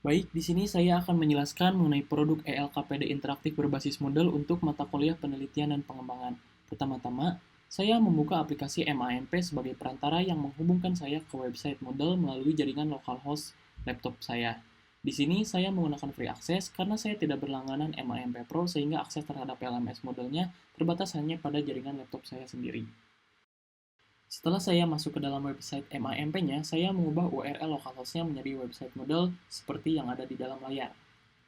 Baik, di sini saya akan menjelaskan mengenai produk ELKPD interaktif berbasis Moodle untuk mata kuliah penelitian dan pengembangan. Pertama-tama, saya membuka aplikasi MAMP sebagai perantara yang menghubungkan saya ke website Moodle melalui jaringan localhost laptop saya. Di sini saya menggunakan free access karena saya tidak berlangganan MAMP Pro sehingga akses terhadap LMS Moodle-nya terbatas hanya pada jaringan laptop saya sendiri. Setelah saya masuk ke dalam website MAMP-nya, saya mengubah URL localhost-nya menjadi website Moodle seperti yang ada di dalam layar.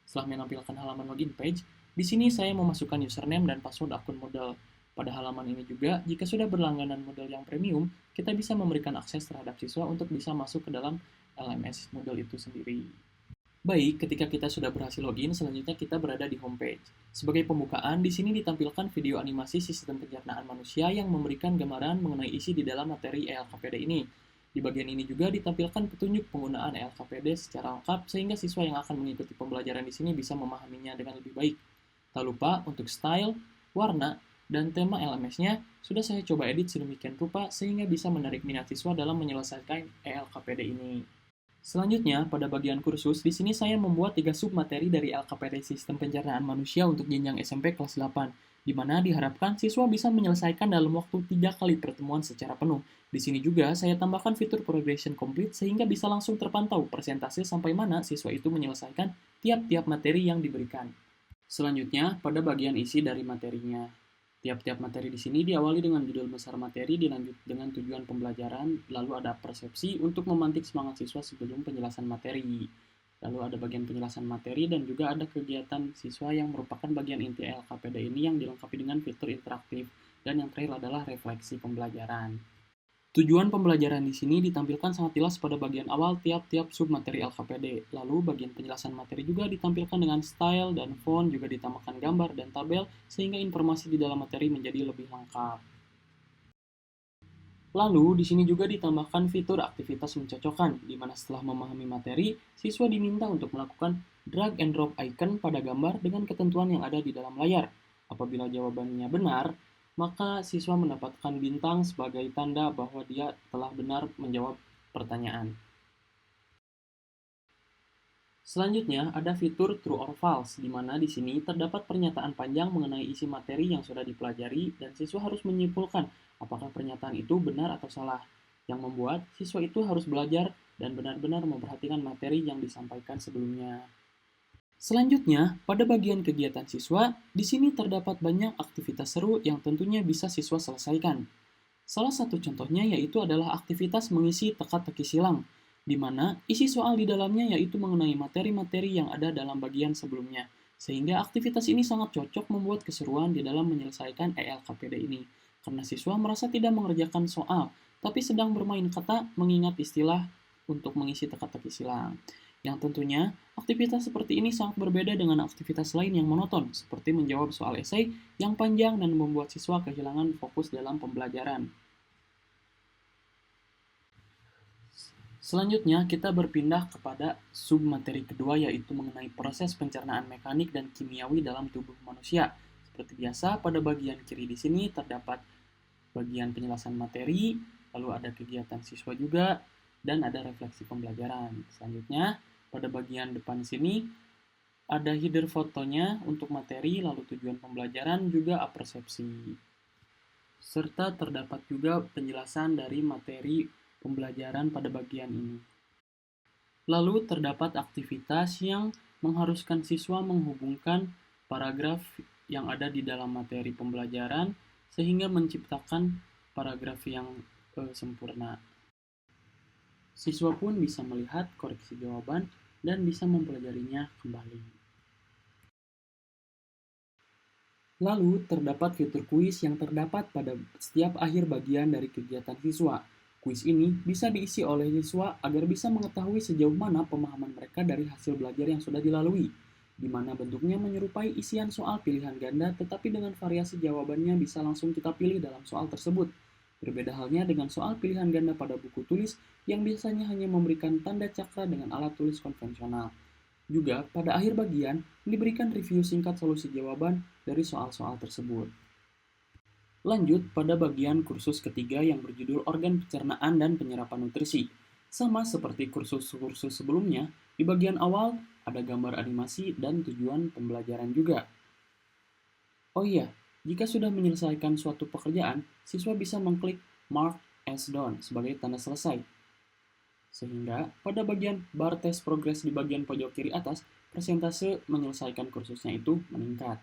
Setelah menampilkan halaman login page, di sini saya memasukkan username dan password akun Moodle. Pada halaman ini juga, jika sudah berlangganan Moodle yang premium, kita bisa memberikan akses terhadap siswa untuk bisa masuk ke dalam LMS Moodle itu sendiri. Baik, ketika kita sudah berhasil login, selanjutnya kita berada di homepage. Sebagai pembukaan, di sini ditampilkan video animasi sistem pencernaan manusia yang memberikan gambaran mengenai isi di dalam materi ELKPD ini. Di bagian ini juga ditampilkan petunjuk penggunaan ELKPD secara lengkap sehingga siswa yang akan mengikuti pembelajaran di sini bisa memahaminya dengan lebih baik. Tak lupa untuk style, warna, dan tema LMS-nya sudah saya coba edit sedemikian rupa sehingga bisa menarik minat siswa dalam menyelesaikan ELKPD ini. Selanjutnya, pada bagian kursus, di sini saya membuat 3 submateri dari LKPD Sistem Pencernaan Manusia untuk jenjang SMP kelas 8, di mana diharapkan siswa bisa menyelesaikan dalam waktu 3 kali pertemuan secara penuh. Di sini juga saya tambahkan fitur progression complete sehingga bisa langsung terpantau persentase sampai mana siswa itu menyelesaikan tiap-tiap materi yang diberikan. Selanjutnya, pada bagian isi dari materinya. Tiap-tiap materi di sini diawali dengan judul besar materi, dilanjut dengan tujuan pembelajaran, lalu ada persepsi untuk memantik semangat siswa sebelum penjelasan materi. Lalu ada bagian penjelasan materi dan juga ada kegiatan siswa yang merupakan bagian inti LKPD ini yang dilengkapi dengan fitur interaktif. Dan yang terakhir adalah refleksi pembelajaran. Tujuan pembelajaran di sini ditampilkan sangat jelas pada bagian awal tiap-tiap submateri LKPD. Lalu bagian penjelasan materi juga ditampilkan dengan style dan font, juga ditambahkan gambar dan tabel sehingga informasi di dalam materi menjadi lebih lengkap. Lalu di sini juga ditambahkan fitur aktivitas mencocokkan, di mana setelah memahami materi, siswa diminta untuk melakukan drag and drop icon pada gambar dengan ketentuan yang ada di dalam layar. Apabila jawabannya benar, maka siswa mendapatkan bintang sebagai tanda bahwa dia telah benar menjawab pertanyaan. Selanjutnya ada fitur true or false, di mana di sini terdapat pernyataan panjang mengenai isi materi yang sudah dipelajari dan siswa harus menyimpulkan apakah pernyataan itu benar atau salah, yang membuat siswa itu harus belajar dan benar-benar memperhatikan materi yang disampaikan sebelumnya. Selanjutnya, pada bagian kegiatan siswa, di sini terdapat banyak aktivitas seru yang tentunya bisa siswa selesaikan. Salah satu contohnya yaitu adalah aktivitas mengisi teka-teki silang, di mana isi soal di dalamnya yaitu mengenai materi-materi yang ada dalam bagian sebelumnya. Sehingga aktivitas ini sangat cocok membuat keseruan di dalam menyelesaikan ELKPD ini, karena siswa merasa tidak mengerjakan soal, tapi sedang bermain kata mengingat istilah untuk mengisi teka-teki silang. Yang tentunya, aktivitas seperti ini sangat berbeda dengan aktivitas lain yang monoton, seperti menjawab soal esai yang panjang dan membuat siswa kehilangan fokus dalam pembelajaran. Selanjutnya, kita berpindah kepada submateri kedua, yaitu mengenai proses pencernaan mekanik dan kimiawi dalam tubuh manusia. Seperti biasa, pada bagian kiri di sini terdapat bagian penjelasan materi, lalu ada kegiatan siswa juga, dan ada refleksi pembelajaran. Selanjutnya, pada bagian depan sini ada header fotonya untuk materi, lalu tujuan pembelajaran, juga apersepsi. Serta terdapat juga penjelasan dari materi pembelajaran pada bagian ini. Lalu terdapat aktivitas yang mengharuskan siswa menghubungkan paragraf yang ada di dalam materi pembelajaran sehingga menciptakan paragraf yang sempurna. Siswa pun bisa melihat koreksi jawaban dan bisa mempelajarinya kembali. Lalu, terdapat fitur kuis yang terdapat pada setiap akhir bagian dari kegiatan siswa. Kuis ini bisa diisi oleh siswa agar bisa mengetahui sejauh mana pemahaman mereka dari hasil belajar yang sudah dilalui, di mana bentuknya menyerupai isian soal pilihan ganda, tetapi dengan variasi jawabannya bisa langsung kita pilih dalam soal tersebut. Berbeda halnya dengan soal pilihan ganda pada buku tulis yang biasanya hanya memberikan tanda cakra dengan alat tulis konvensional. Juga, pada akhir bagian, diberikan review singkat solusi jawaban dari soal-soal tersebut. Lanjut pada bagian kursus ketiga yang berjudul Organ Pencernaan dan Penyerapan Nutrisi. Sama seperti kursus-kursus sebelumnya, Di bagian awal ada gambar animasi dan tujuan pembelajaran juga. Oh iya, jika sudah menyelesaikan suatu pekerjaan, siswa bisa mengklik Mark as done sebagai tanda selesai. Sehingga pada bagian bar tes progres di bagian pojok kiri atas, persentase menyelesaikan kursusnya itu meningkat.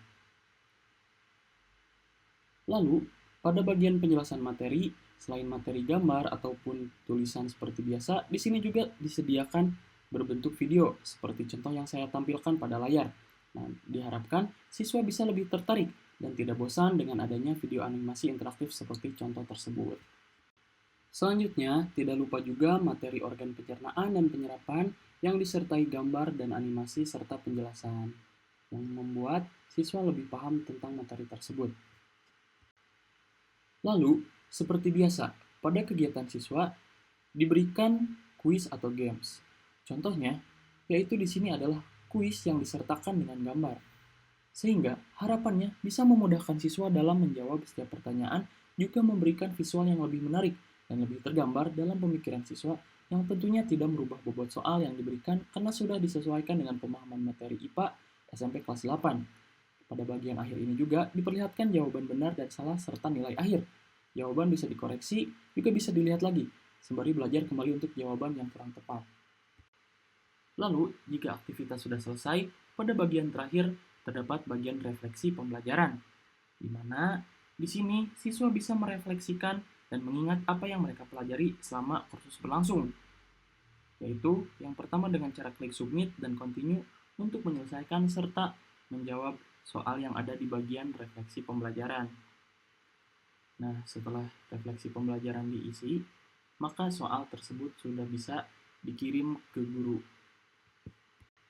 Lalu, pada bagian penjelasan materi, selain materi gambar ataupun tulisan seperti biasa, di sini juga disediakan berbentuk video, seperti contoh yang saya tampilkan pada layar. Nah, diharapkan siswa bisa lebih tertarik dan tidak bosan dengan adanya video animasi interaktif seperti contoh tersebut. Selanjutnya, tidak lupa juga materi organ pencernaan dan penyerapan yang disertai gambar dan animasi serta penjelasan, yang membuat siswa lebih paham tentang materi tersebut. Lalu, seperti biasa, pada kegiatan siswa diberikan kuis atau games. Contohnya, yaitu di sini adalah kuis yang disertakan dengan gambar. Sehingga harapannya bisa memudahkan siswa dalam menjawab setiap pertanyaan, juga memberikan visual yang lebih menarik dan lebih tergambar dalam pemikiran siswa yang tentunya tidak merubah bobot soal yang diberikan karena sudah disesuaikan dengan pemahaman materi IPA SMP kelas 8. Pada bagian akhir ini juga diperlihatkan jawaban benar dan salah serta nilai akhir. Jawaban bisa dikoreksi, juga bisa dilihat lagi, sembari belajar kembali untuk jawaban yang kurang tepat. Lalu, jika aktivitas sudah selesai, pada bagian terakhir terdapat bagian refleksi pembelajaran, di mana di sini siswa bisa merefleksikan dan mengingat apa yang mereka pelajari selama kursus berlangsung, yaitu yang pertama dengan cara klik submit dan continue untuk menyelesaikan serta menjawab soal yang ada di bagian refleksi pembelajaran. Nah, setelah refleksi pembelajaran diisi, maka soal tersebut sudah bisa dikirim ke guru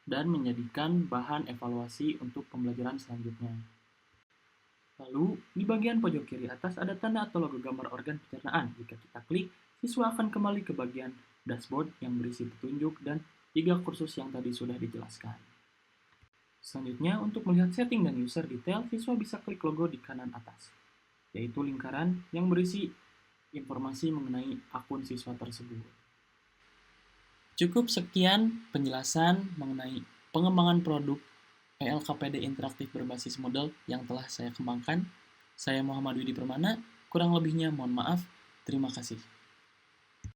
dan menjadikan bahan evaluasi untuk pembelajaran selanjutnya. Lalu, di bagian pojok kiri atas ada tanda atau logo gambar organ pencernaan. Jika kita klik, siswa akan kembali ke bagian dashboard yang berisi petunjuk dan 3 kursus yang tadi sudah dijelaskan. Selanjutnya, untuk melihat setting dan user detail, siswa bisa klik logo di kanan atas, yaitu lingkaran yang berisi informasi mengenai akun siswa tersebut. Cukup sekian penjelasan mengenai pengembangan produk ELKPD interaktif berbasis model yang telah saya kembangkan. Saya Muhammad Widi Permana, kurang lebihnya mohon maaf. Terima kasih.